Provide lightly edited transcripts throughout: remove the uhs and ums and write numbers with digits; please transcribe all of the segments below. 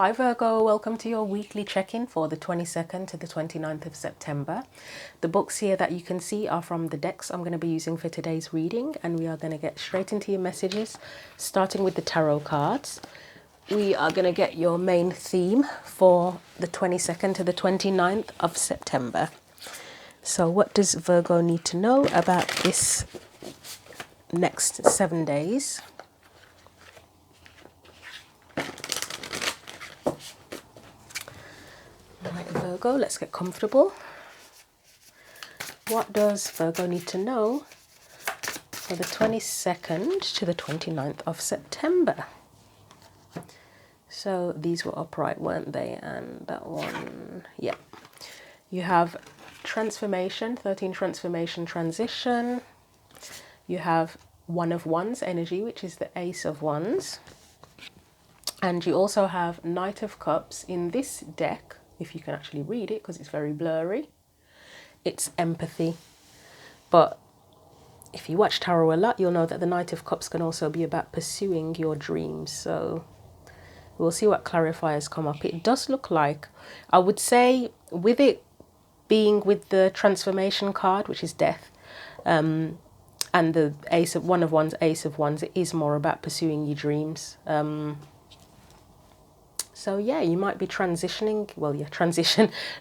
Hi Virgo, welcome to your weekly check-in for the 22nd to the 29th of September. The books here that you can see are from the decks I'm going to be using for today's reading, and we are going to get straight into your messages, starting with the tarot cards. We are going to get your main theme for the 22nd to the 29th of September. So what does Virgo need to know about this next 7 days? Right, Virgo, let's get comfortable. What does Virgo need to know for the 22nd to the 29th of September? So these were upright, weren't they? And that one, yeah. You have transformation, 13 transformation transition. You have one of wands energy, which is the ace of wands. And you also have Knight of Cups in this deck, if you can actually read it because it's very blurry. It's empathy. But if you watch tarot a lot, you'll know that the Knight of Cups can also be about pursuing your dreams. So we'll see what clarifiers come up. It does look like, I would say, with it being with the transformation card, which is death, and the ace of one of wands, ace of wands, it is more about pursuing your dreams. So yeah, you might be transitioning, well, yeah,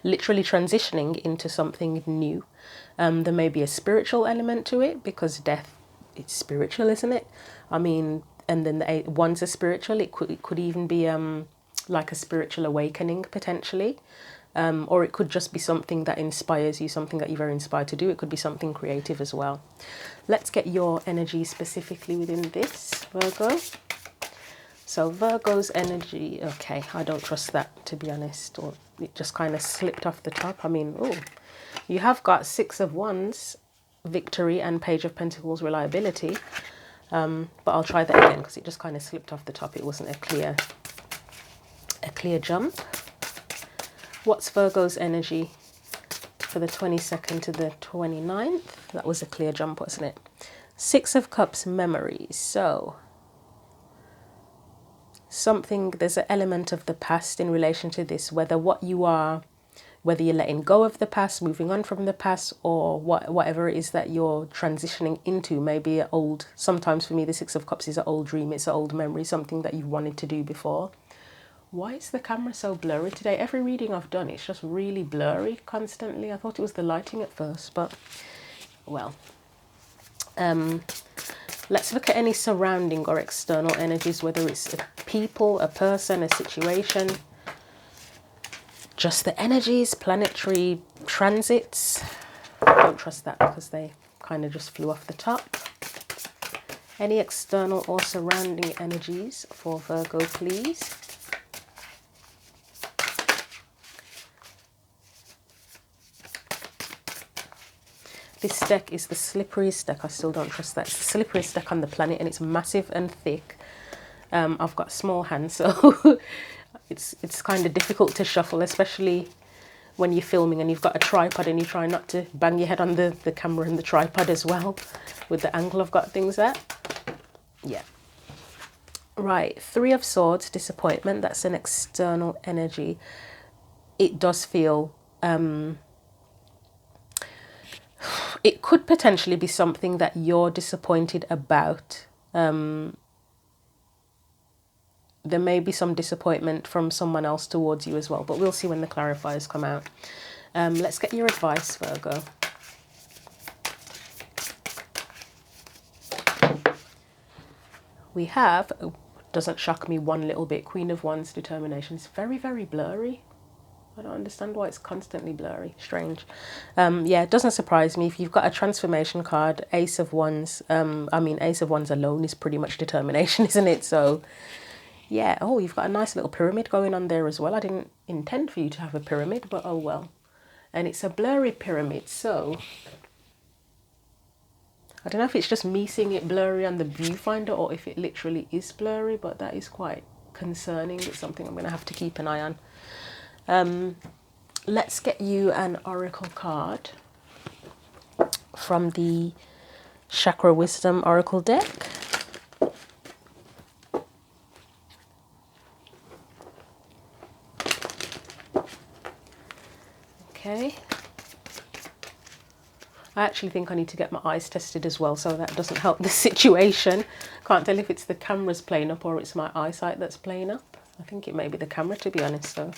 literally transitioning into something new. There may be a spiritual element to it because death, it's spiritual, isn't it? I mean, and then the wands are spiritual. It could even be like a spiritual awakening potentially. Or it could just be something that inspires you, something that you're very inspired to do. It could be something creative as well. Let's get your energy specifically within this, Virgo. So Virgo's energy, okay, I don't trust that, to be honest. Or it just kind of slipped off the top. I mean, oh, you have got Six of Wands, victory, and Page of Pentacles, reliability. But I'll try that again because it just kind of slipped off the top. It wasn't a clear jump. What's Virgo's energy for the 22nd to the 29th? That was a clear jump, wasn't it? Six of Cups, memories. So there's an element of the past in relation to this, whether you're letting go of the past, moving on from the past, or whatever it is that you're transitioning into. Maybe sometimes for me the Six of Cups is an old dream, it's an old memory, something that you've wanted to do before. Why is the camera so blurry today? Every reading I've done, it's just really blurry constantly. I thought it was the lighting at first, but well. Let's look at any surrounding or external energies, whether it's a people, a person, a situation. Just the energies, planetary transits. Don't trust that because they kind of just flew off the top. Any external or surrounding energies for Virgo, please. This deck is the slipperiest deck. I still don't trust that. It's the slipperiest deck on the planet, and it's massive and thick. I've got small hands, so it's kind of difficult to shuffle, especially when you're filming and you've got a tripod and you try not to bang your head on the camera and the tripod as well with the angle I've got things at. Yeah. Right, Three of Swords, disappointment. That's an external energy. It does feel... it could potentially be something that you're disappointed about. There may be some disappointment from someone else towards you as well, but we'll see when the clarifiers come out. Let's get your advice, Virgo. We have, doesn't shock me one little bit, Queen of Wands, determination. It's very, very blurry. I don't understand why it's constantly blurry. Strange. Yeah, it doesn't surprise me. If you've got a transformation card, Ace of Wands, Ace of Wands alone is pretty much determination, isn't it? So, yeah. Oh, you've got a nice little pyramid going on there as well. I didn't intend for you to have a pyramid, but oh well. And it's a blurry pyramid, so... I don't know if it's just me seeing it blurry on the viewfinder or if it literally is blurry, but that is quite concerning. It's something I'm going to have to keep an eye on. Let's get you an oracle card from the Chakra Wisdom Oracle deck. Okay. I actually think I need to get my eyes tested as well, so that doesn't help the situation. Can't tell if it's the camera's playing up or it's my eyesight that's playing up. I think it may be the camera, to be honest. So,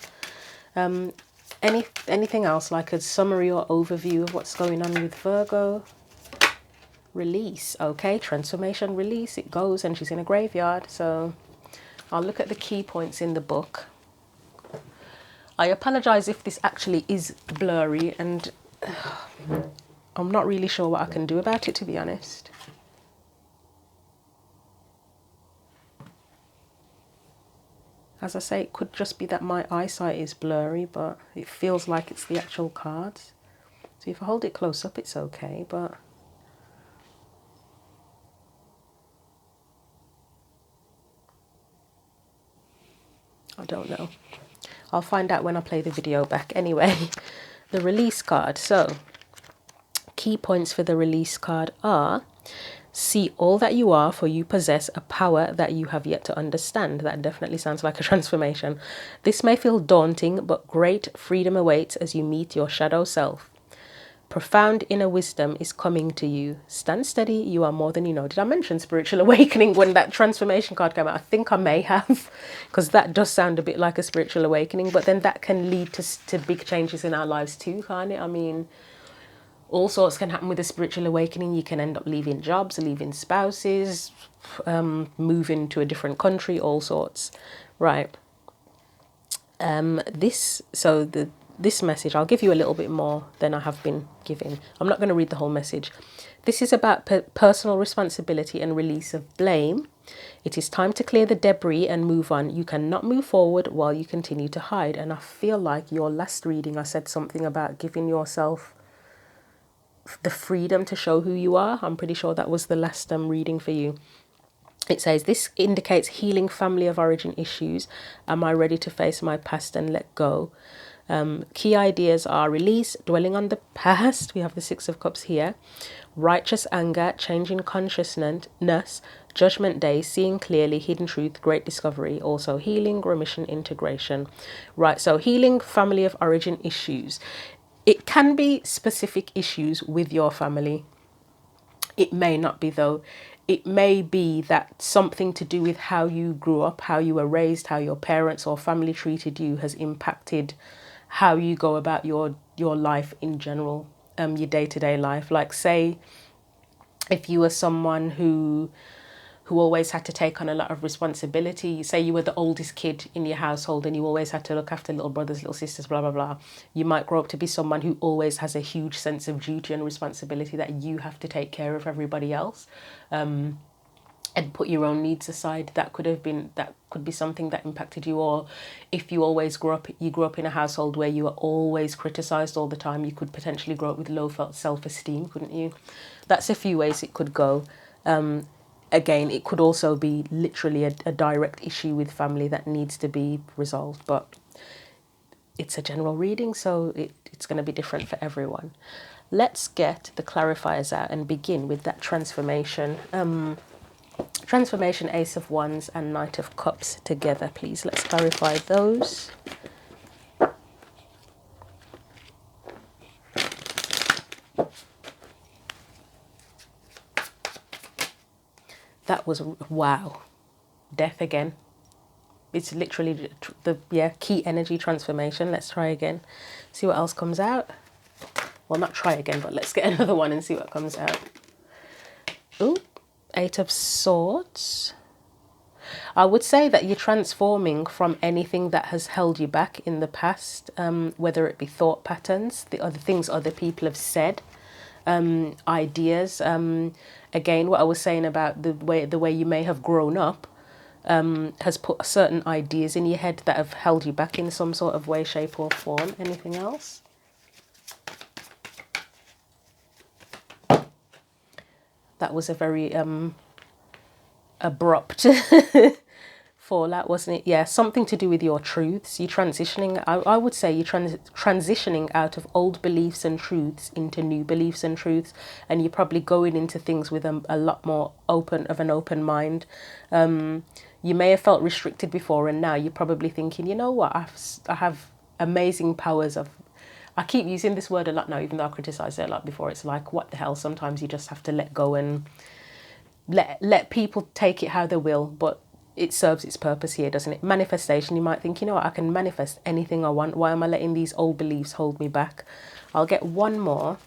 anything else, like a summary or overview of what's going on with Virgo? Release. Okay, transformation, release. It goes, and she's in a graveyard. So I'll look at the key points in the book. I apologize if this actually is blurry, and I'm not really sure what I can do about it, to be honest. As I say, it could just be that my eyesight is blurry, but it feels like it's the actual cards. So if I hold it close up, it's okay, but I don't know. I'll find out when I play the video back. Anyway, the release card. So key points for the release card are: see all that you are, for you possess a power that you have yet to understand. That definitely sounds like a transformation. This may feel daunting, but great freedom awaits as you meet your shadow self. Profound inner wisdom is coming to you. Stand steady, you are more than you know. Did I mention spiritual awakening when that transformation card came out? I think I may have, because that does sound a bit like a spiritual awakening, but then that can lead to big changes in our lives too, can't it? I mean, all sorts can happen with a spiritual awakening. You can end up leaving jobs, leaving spouses, moving to a different country, all sorts. Right. This message, I'll give you a little bit more than I have been giving. I'm not going to read the whole message. This is about personal responsibility and release of blame. It is time to clear the debris and move on. You cannot move forward while you continue to hide. And I feel like your last reading, I said something about giving yourself the freedom to show who you are. I'm pretty sure that was the last reading for you. It says, this indicates healing family of origin issues. Am I ready to face my past and let go? Key ideas are release, dwelling on the past. We have the Six of Cups here. Righteous anger, changing consciousness, judgment day, seeing clearly, hidden truth, great discovery. Also healing, remission, integration. Right, so healing family of origin issues. It can be specific issues with your family. It may not be, though. It may be that something to do with how you grew up, how you were raised, how your parents or family treated you has impacted how you go about your life in general, your day-to-day life. Like, say, if you were someone who always had to take on a lot of responsibility, say you were the oldest kid in your household and you always had to look after little brothers, little sisters, blah, blah, blah. You might grow up to be someone who always has a huge sense of duty and responsibility that you have to take care of everybody else. And put your own needs aside. That could be something that impacted you. Or if you always grew up in a household where you were always criticized all the time, you could potentially grow up with low self-esteem, couldn't you? That's a few ways it could go. Again, it could also be literally a direct issue with family that needs to be resolved, but it's a general reading, so it's going to be different for everyone. Let's get the clarifiers out and begin with that transformation. Transformation, Ace of Wands and Knight of Cups together, please. Let's clarify those. That was, wow, death again. It's literally the key energy transformation. Let's try again. See what else comes out. Well, not try again, but let's get another one and see what comes out. Ooh. Eight of Swords. I would say that you're transforming from anything that has held you back in the past, whether it be thought patterns, the other things other people have said, ideas. Again, what I was saying about the way you may have grown up has put certain ideas in your head that have held you back in some sort of way, shape or form. Anything else? That was a very abrupt fallout, wasn't it? Yeah, something to do with your truths. You're transitioning. I would say you're transitioning out of old beliefs and truths into new beliefs and truths, and you're probably going into things with a lot more open mind. You may have felt restricted before, and now you're probably thinking, you know what, I have amazing powers. I keep using this word a lot now, even though I criticised it a lot before. It's like, what the hell? Sometimes you just have to let go and let people take it how they will, but it serves its purpose here, doesn't it? Manifestation, you might think, you know what, I can manifest anything I want. Why am I letting these old beliefs hold me back? I'll get one more.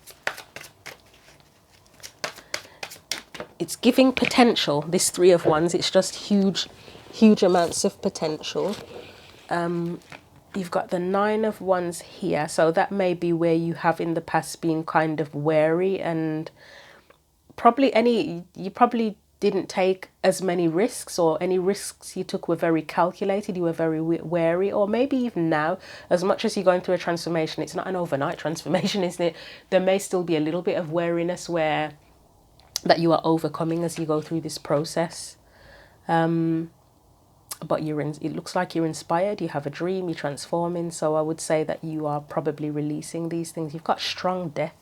It's giving potential, this Three of Wands. It's just huge amounts of potential. You've got the Nine of Wands here. So that may be where you have in the past been kind of wary, and you probably didn't take as many risks, or any risks you took were very calculated, you were very wary. Or maybe even now, as much as you're going through a transformation, it's not an overnight transformation, isn't it? There may still be a little bit of wariness that you are overcoming as you go through this process. But it looks like you're inspired, you have a dream, you're transforming. So I would say that you are probably releasing these things. You've got strong death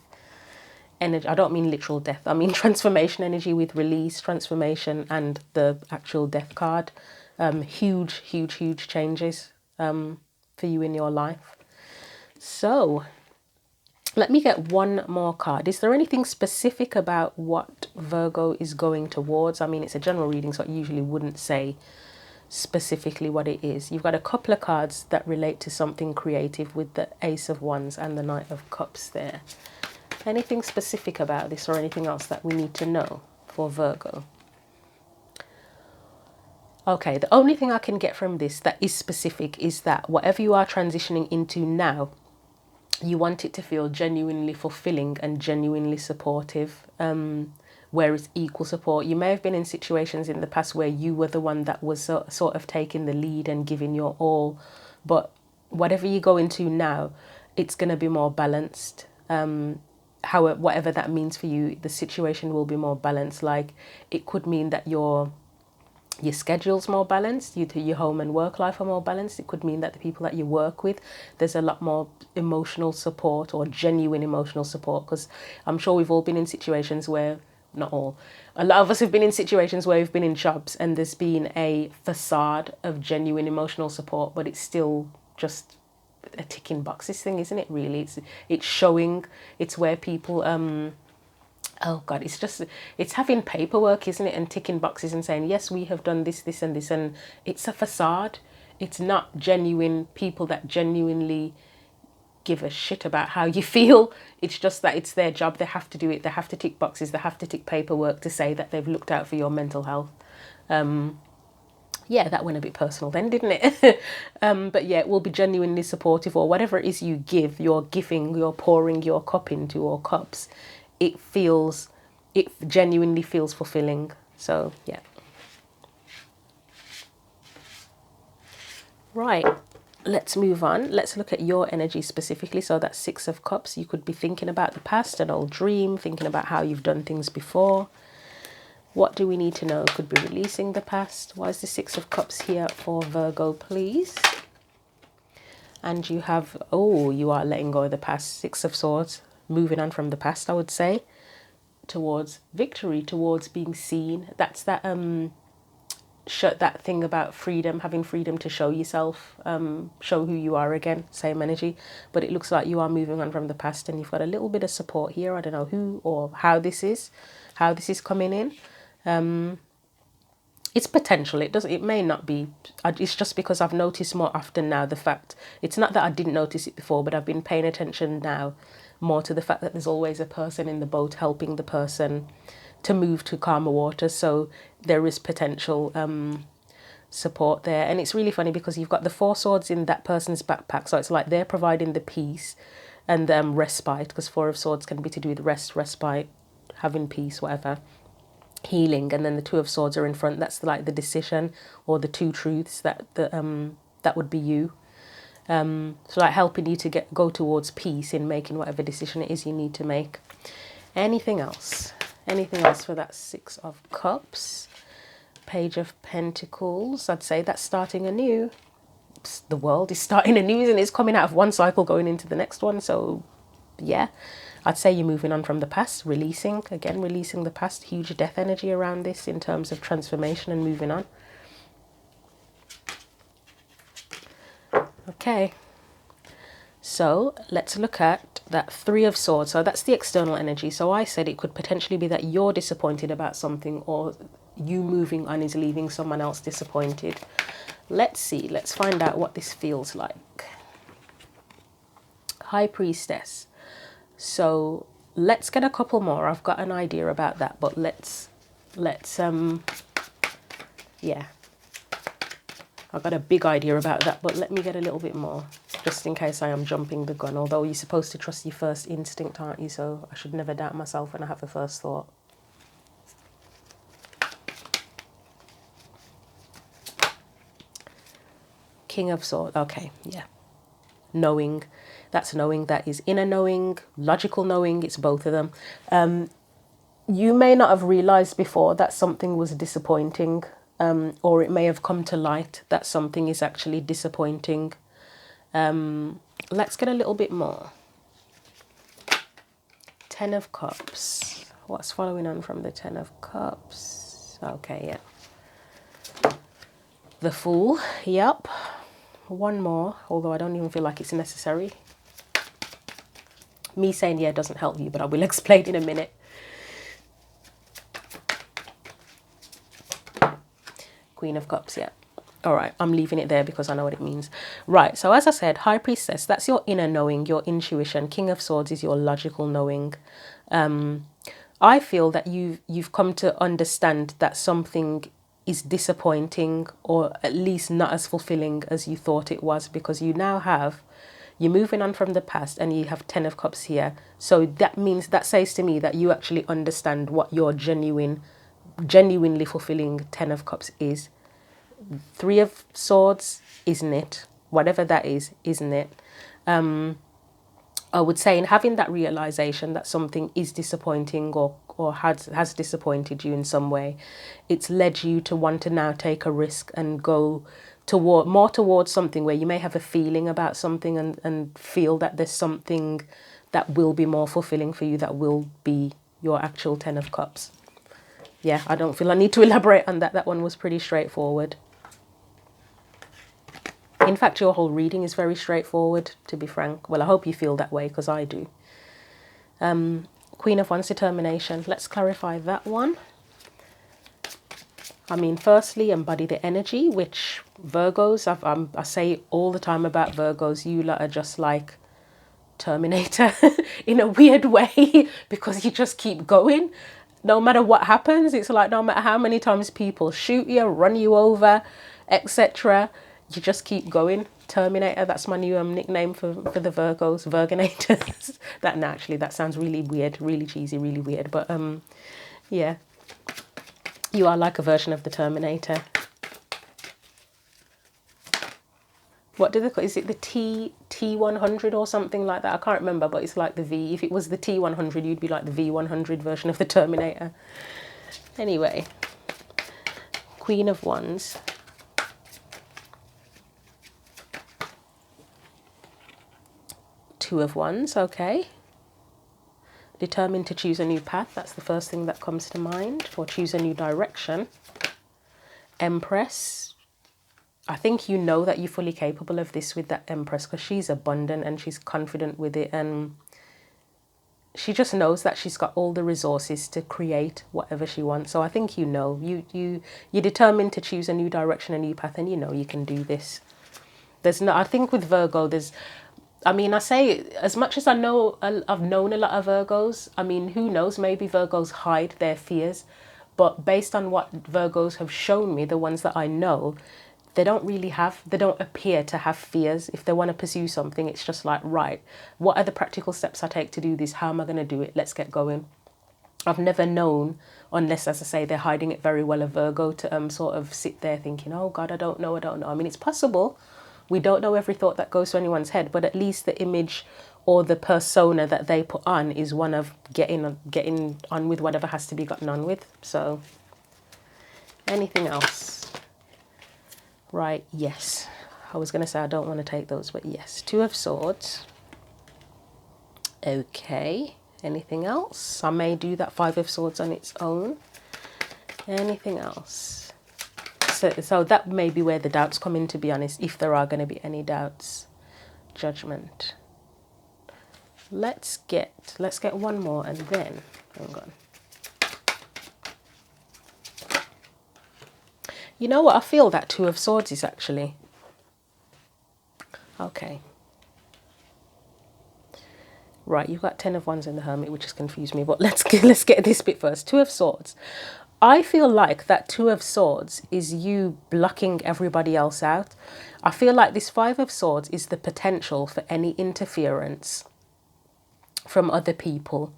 energy. I don't mean literal death, I mean transformation energy with release, transformation, and the actual death card. Huge changes for you in your life. So let me get one more card. Is there anything specific about what Virgo is going towards? I mean, it's a general reading, so I usually wouldn't say specifically what it is. You've got a couple of cards that relate to something creative with the Ace of Wands and the Knight of Cups there. Anything specific about this, or anything else that we need to know for Virgo? Okay, the only thing I can get from this that is specific is that whatever you are transitioning into now, you want it to feel genuinely fulfilling and genuinely supportive, where it's equal support. You may have been in situations in the past where you were the one that was sort of taking the lead and giving your all, but whatever you go into now, it's going to be more balanced. Whatever that means for you, the situation will be more balanced. Like, it could mean that your schedule's more balanced, your home and work life are more balanced. It could mean that the people that you work with, there's a lot more emotional support, or genuine emotional support, because I'm sure we've all been in situations where, not all, a lot of us have been in situations where we've been in jobs and there's been a facade of genuine emotional support, but it's still just a ticking boxes thing, isn't it? Really, it's showing, it's where people oh God, it's having paperwork, isn't it, and ticking boxes and saying, yes, we have done this, this and this, and it's a facade. It's not genuine people that genuinely give a shit about how you feel. It's just that it's their job, they have to do it, they have to tick boxes, they have to tick paperwork to say that they've looked out for your mental health. Yeah, that went a bit personal then, didn't it? But yeah, it will be genuinely supportive, or whatever it is you give, you're giving, you're pouring your cup into, or cups, it genuinely feels fulfilling. So yeah. Right, let's move on. Let's look at your energy specifically. So that's Six of Cups. You could be thinking about the past, an old dream, thinking about how you've done things before. What do we need to know? Could be releasing the past. Why is the Six of Cups here for Virgo, please? And you have, you are letting go of the past. Six of Swords, moving on from the past, I would say, towards victory, towards being seen. That's that that thing about freedom, having freedom to show yourself, show who you are again, same energy. But it looks like you are moving on from the past, and you've got a little bit of support here. I don't know who or how this is coming in. It's potential. It may not be. It's just because I've noticed more often now the fact, it's not that I didn't notice it before, but I've been paying attention now more to the fact that there's always a person in the boat helping the person to move to calmer waters. So there is potential support there. And it's really funny because you've got the Four Swords in that person's backpack. So it's like they're providing the peace and respite, because Four of Swords can be to do with rest, respite, having peace, whatever, healing. And then the Two of Swords are in front. That's like the decision, or the two truths that would be you. So like helping you to go towards peace in making whatever decision it is you need to make. Anything else for that Six of Cups? Page of Pentacles. I'd say that's starting anew. The world is starting anew, and it's coming out of one cycle going into the next one. So yeah, I'd say you're moving on from the past, releasing the past. Huge death energy around this in terms of transformation and moving on. Okay, So let's look at that Three of Swords. So that's the external energy. So I said it could potentially be that you're disappointed about something, or you moving on is leaving someone else disappointed. Let's see. Let's find out what this feels like. High Priestess. So let's get a couple more. I've got an idea about that, but let's yeah, I've got a big idea about that, but let me get a little bit more, just in case I am jumping the gun. Although you're supposed to trust your first instinct, aren't you? So I should never doubt myself when I have a first thought. King of Swords. Okay, yeah. Knowing. That's knowing. That is inner knowing, logical knowing. It's both of them. You may not have realized before that something was disappointing, or it may have come to light that something is actually disappointing. Let's get a little bit more. Ten of Cups. What's following on from the Ten of Cups? Okay, yeah. The Fool. Yep. One more, although I don't even feel like it's necessary. Me saying yeah doesn't help you, but I will explain in a minute. Queen of Cups, yeah. All right, I'm leaving it there because I know what it means. Right, so as I said, High Priestess, that's your inner knowing, your intuition. King of Swords is your logical knowing. I feel that you've come to understand that something is disappointing, or at least not as fulfilling as you thought it was, because you now have, you're moving on from the past and you have Ten of Cups here. So that means, that says to me that you actually understand what your genuinely fulfilling Ten of Cups is. Three of Swords, isn't it? Whatever that is, isn't it? I would say in having that realization that something is disappointing, or has disappointed you in some way, it's led you to want to now take a risk and go more towards something where you may have a feeling about something, and feel that there's something that will be more fulfilling for you, that will be your actual Ten of Cups. Yeah, I don't feel I need to elaborate on that. That one was pretty straightforward. In fact, your whole reading is very straightforward, to be frank. Well, I hope you feel that way, because I do. Queen of Wands, Determination. Let's clarify that one. I mean, firstly, embody the energy, which Virgos, I say all the time about Virgos, you lot are just like Terminator in a weird way, because you just keep going. No matter what happens, it's like no matter how many times people shoot you, run you over, etc., you just keep going. Terminator, that's my new nickname for the Virgos, Virginators. That sounds really weird, really cheesy, really weird, but yeah, you are like a version of the Terminator. What do they call, is it the T100 or something like that? I can't remember, but it's like the V. If it was the T100, you'd be like the V100 version of the Terminator. Anyway, Queen of Wands. Two of Wands, okay. Determined to choose a new path, that's the first thing that comes to mind, or choose a new direction. Empress, I think you know that you're fully capable of this with that Empress, because she's abundant and she's confident with it, and she just knows that she's got all the resources to create whatever she wants. So I think you know, you're determined to choose a new direction, a new path, and you know you can do this. There's no, I think with Virgo, I mean, I say, as much as I know, I've known a lot of Virgos, I mean, who knows, maybe Virgos hide their fears, but based on what Virgos have shown me, the ones that I know, they don't appear to have fears. If they want to pursue something, it's just like, right, what are the practical steps I take to do this? How am I going to do it? Let's get going. I've never known, unless, as I say, they're hiding it very well, a Virgo to sort of sit there thinking, oh God, I don't know. I mean, it's possible. We don't know every thought that goes to anyone's head, but at least the image or the persona that they put on is one of getting on with whatever has to be gotten on with. So, anything else? Right, yes. I was going to say I don't want to take those, but yes. Two of Swords. Okay. Anything else? I may do that Five of Swords on its own. Anything else? So that may be where the doubts come in, to be honest, if there are going to be any doubts. Judgment. let's get one more, and then, hang on. You know what? I feel that Two of Swords is actually, okay. Right, you've got Ten of Wands and the Hermit, which has confused me, but let's get this bit first. Two of Swords. I feel like that Two of Swords is you blocking everybody else out. I feel like this Five of Swords is the potential for any interference from other people.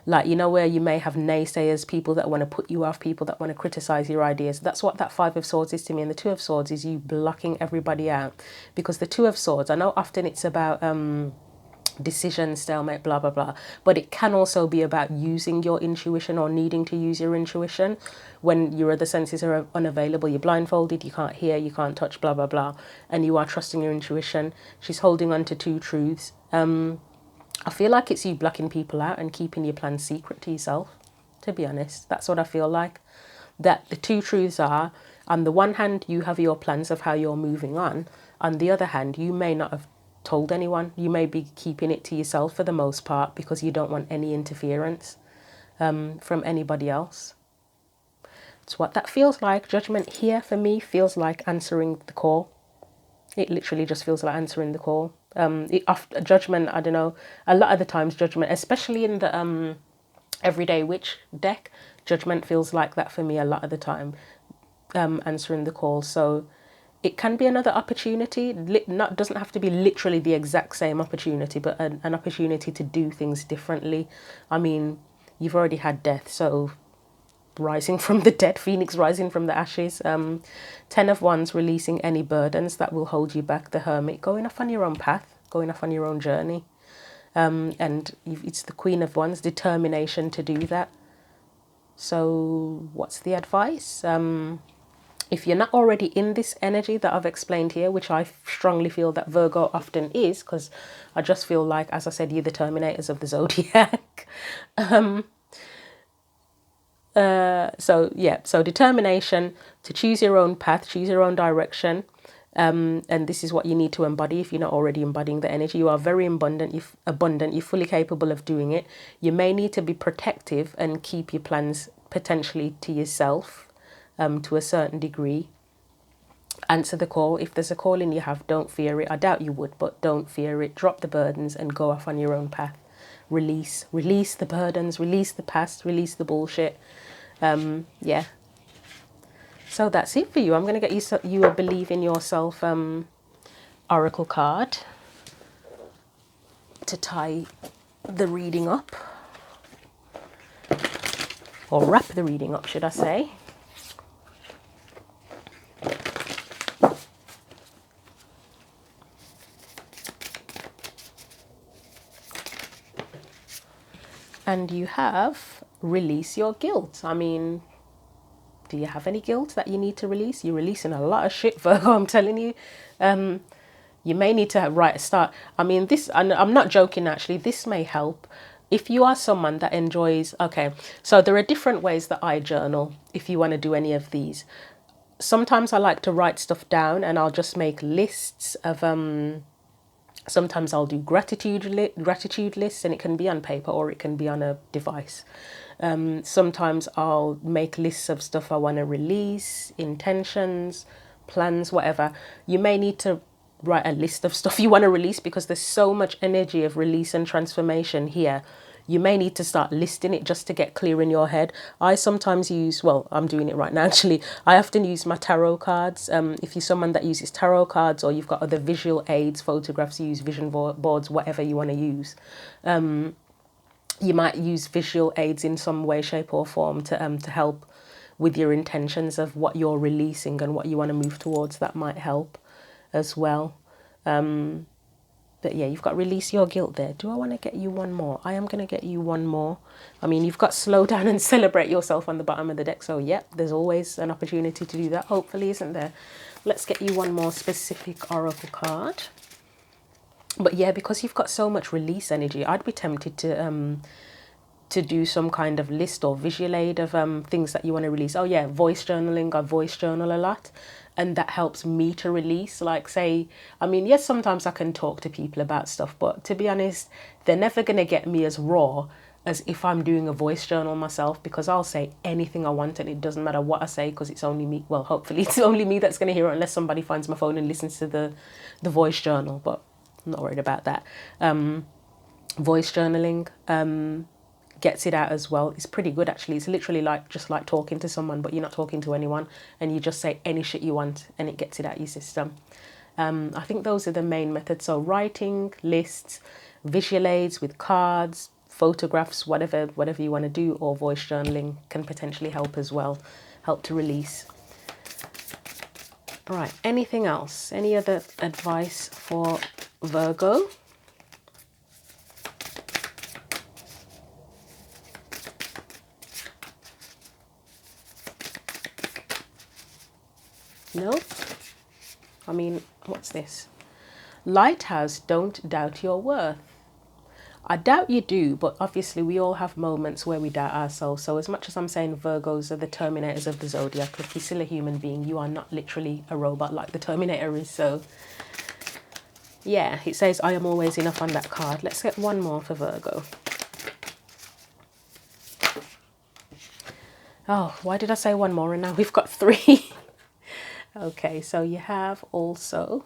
Like, you know, where you may have naysayers, people that want to put you off, people that want to criticize your ideas. That's what that Five of Swords is to me. And the Two of Swords is you blocking everybody out. Because the Two of Swords, I know often it's about decision, stalemate, blah blah blah, but it can also be about using your intuition or needing to use your intuition when your other senses are unavailable. You're blindfolded, you can't hear, you can't touch, blah blah blah, and you are trusting your intuition. She's holding on to two truths. I feel like it's you blocking people out and keeping your plans secret to yourself, to be honest. That's what I feel like. That the two truths are, on the one hand, you have your plans of how you're moving on. On the other hand, you may not have told anyone. You may be keeping it to yourself for the most part because you don't want any interference from anybody else. It's what that feels like. Judgment here for me feels like answering the call. It literally just feels like answering the call. Judgment, I don't know, a lot of the times Judgment, especially in the Everyday Witch deck, Judgment feels like that for me a lot of the time, answering the call. So it can be another opportunity. Doesn't have to be literally the exact same opportunity, but an opportunity to do things differently. I mean, you've already had death, so rising from the dead, Phoenix rising from the ashes. Ten of Wands, releasing any burdens that will hold you back. The Hermit, going off on your own path, going off on your own journey. And it's the Queen of Wands, determination to do that. So what's the advice? If you're not already in this energy that I've explained here, which I strongly feel that Virgo often is, because I just feel like, as I said, you're the terminators of the zodiac. So determination to choose your own path, choose your own direction. And this is what you need to embody if you're not already embodying the energy. You are very abundant, you're fully capable of doing it. You may need to be protective and keep your plans potentially to yourself. To a certain degree. Answer the call. If there's a calling you have, don't fear it. I doubt you would, but don't fear it. Drop the burdens and go off on your own path. Release the burdens, release the past, release the bullshit. Yeah. So that's it for you. I'm going to get you a Believe in Yourself oracle card to tie the reading up, or wrap the reading up, should I say. And you have release your guilt. I mean, do you have any guilt that you need to release? You're releasing a lot of shit, Virgo, I'm telling you. You may need to start. I mean, this, and I'm not joking actually, this may help. If you are someone that enjoys, okay, so there are different ways that I journal if you want to do any of these. Sometimes I like to write stuff down and I'll just make lists of sometimes I'll do gratitude lists, and it can be on paper or it can be on a device. Sometimes I'll make lists of stuff I want to release, intentions, plans, whatever. You may need to write a list of stuff you want to release because there's so much energy of release and transformation here. You may need to start listing it just to get clear in your head. I sometimes use, well, I'm doing it right now actually. I often use my tarot cards. If you're someone that uses tarot cards or you've got other visual aids, photographs, you use vision boards, whatever you want to use. You might use visual aids in some way, shape or form to help with your intentions of what you're releasing and what you want to move towards. That might help as well. But yeah, you've got release your guilt there. Do I want to get you one more? I am going to get you one more. I mean, you've got slow down and celebrate yourself on the bottom of the deck. So yep, there's always an opportunity to do that. Hopefully, isn't there? Let's get you one more specific oracle card. But yeah, because you've got so much release energy, I'd be tempted to to do some kind of list or visual aid of things that you want to release. Oh yeah, voice journaling. I voice journal a lot, and that helps me to release. Like, say, I mean, yes, sometimes I can talk to people about stuff, but to be honest, they're never going to get me as raw as if I'm doing a voice journal myself, because I'll say anything I want and it doesn't matter what I say, because it's only me. Well, hopefully it's only me that's going to hear it, unless somebody finds my phone and listens to the voice journal, but I'm not worried about that. Voice journaling gets it out as well. It's pretty good, actually. It's literally like just like talking to someone, but you're not talking to anyone, and you just say any shit you want and it gets it out your system. I think those are the main methods. So writing, lists, visual aids with cards, photographs, whatever you want to do, or voice journaling can potentially help as well, help to release. Right, anything else? Any other advice for Virgo? No? I mean, what's this? Lighthouse, don't doubt your worth. I doubt you do, but obviously we all have moments where we doubt ourselves. So as much as I'm saying Virgos are the terminators of the zodiac, if you're still a human being, you are not literally a robot like the Terminator is. So yeah, it says I am always enough on that card. Let's get one more for Virgo. Oh, why did I say one more and now we've got three? Okay, so you have also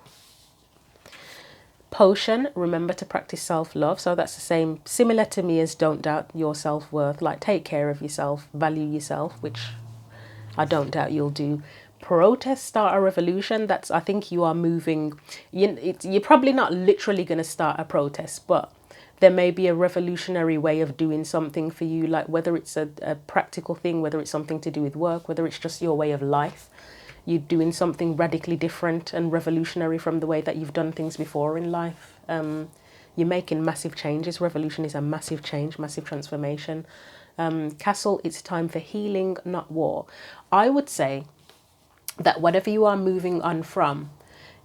potion, remember to practice self-love. So that's the same, similar to me as don't doubt your self-worth. Like, take care of yourself, value yourself, which I don't doubt you'll do. Protest, start a revolution. That's, I think you are moving. You're probably not literally going to start a protest, but there may be a revolutionary way of doing something for you, like whether it's a practical thing, whether it's something to do with work, whether it's just your way of life. You're doing something radically different and revolutionary from the way that you've done things before in life. You're making massive changes. Revolution is a massive change, massive transformation. Castle, it's time for healing, not war. I would say that whatever you are moving on from,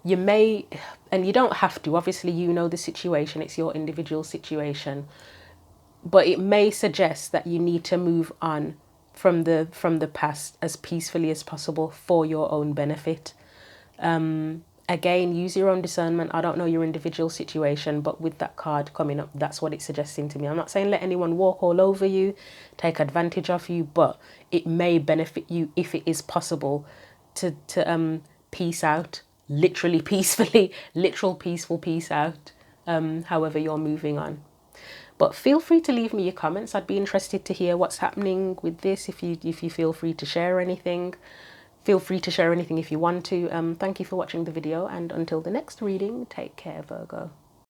you may, and you don't have to, obviously you know the situation, it's your individual situation, but it may suggest that you need to move on from the past as peacefully as possible for your own benefit. Again, use your own discernment. I don't know your individual situation, but with that card coming up, that's what it's suggesting to me. I'm not saying let anyone walk all over you, take advantage of you, but it may benefit you if it is possible to peace out, literally peacefully, literal peaceful peace out, however you're moving on. But feel free to leave me your comments. I'd be interested to hear what's happening with this. If you feel free to share anything, feel free to share anything if you want to. Thank you for watching the video, and until the next reading, take care, Virgo.